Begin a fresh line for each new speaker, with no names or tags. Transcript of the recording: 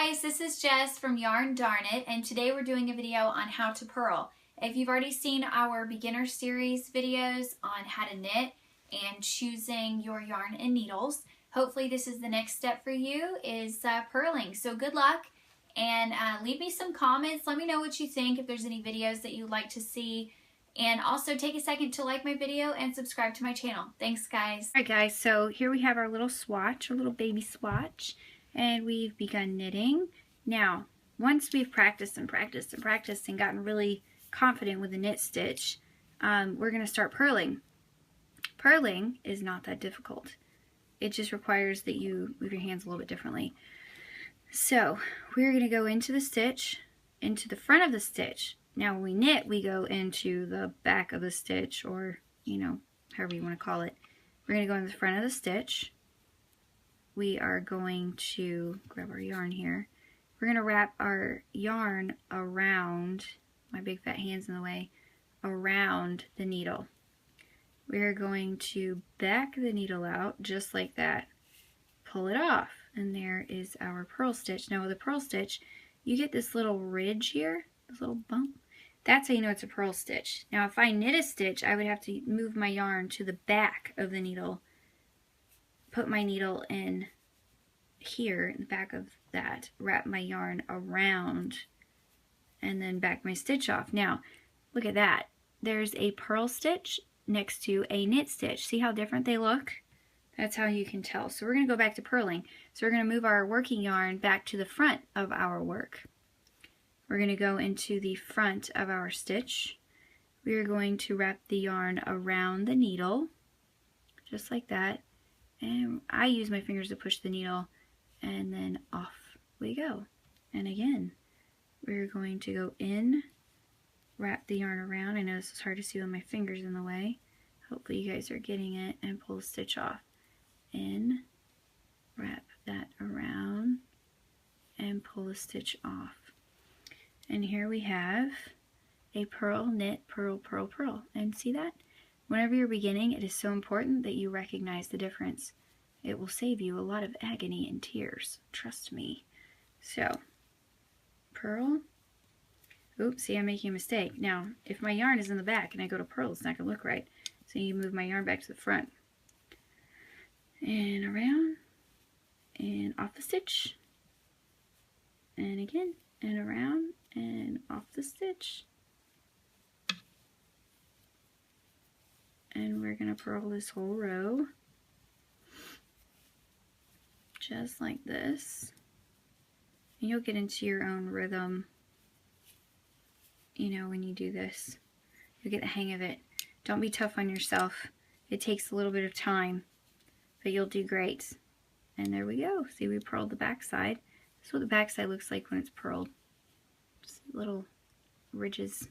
guys, this is Jess from Yarn Darn It, and today we're doing a video on how to purl. If you've already seen our beginner series videos on how to knit and choosing your yarn and needles, hopefully this is the next step for you, is purling. So good luck, and leave me some comments. Let me know what you think, if there's any videos that you'd like to see, and also take a second to like my video and subscribe to my channel. Thanks, guys.
Alright guys, so here we have our little swatch, our little baby swatch, and we've begun knitting. Now, once we've practiced and practiced and practiced and gotten really confident with the knit stitch, we're going to start purling. Purling is not that difficult. It just requires that you move your hands a little bit differently. So, we're going to go into the stitch, into the front of the stitch. Now, when we knit, we go into the back of the stitch, or, you know, however you want to call it. We're going to go in the front of the stitch. We are going to grab our yarn here. We're going to wrap our yarn around, my big fat hand's in the way, around the needle. We're going to back the needle out just like that. Pull it off, and there is our purl stitch. Now with a purl stitch, you get this little ridge here, this little bump. That's how you know it's a purl stitch. Now if I knit a stitch, I would have to move my yarn to the back of the needle, put my needle in here in the back of that, wrap my yarn around, and then back my stitch off. Now look at that, there's a purl stitch next to a knit stitch. See how different they look? That's how you can tell. So we're going to go back to purling. So we're going to move our working yarn back to the front of our work. We're going to go into the front of our stitch. We are going to wrap the yarn around the needle, just like that. And I use my fingers to push the needle, and then off we go. And again, we're going to go in, wrap the yarn around. I know this is hard to see with my fingers in the way. Hopefully you guys are getting it, and pull the stitch off. In, wrap that around, and pull the stitch off. And here we have a purl, knit, purl, purl, purl. And see that? Whenever you're beginning, it is so important that you recognize the difference. It will save you a lot of agony and tears. Trust me. So, purl. Oops, see, I'm making a mistake. Now, if my yarn is in the back and I go to purl, it's not going to look right. So you move my yarn back to the front. And around. And off the stitch. And again. And around. And off the stitch. And we're going to purl this whole row. Just like this. And you'll get into your own rhythm, you know, when you do this. You'll get the hang of it. Don't be tough on yourself. It takes a little bit of time, but you'll do great. And there we go. See, we purled the back side. This is what the back side looks like when it's purled. Just little ridges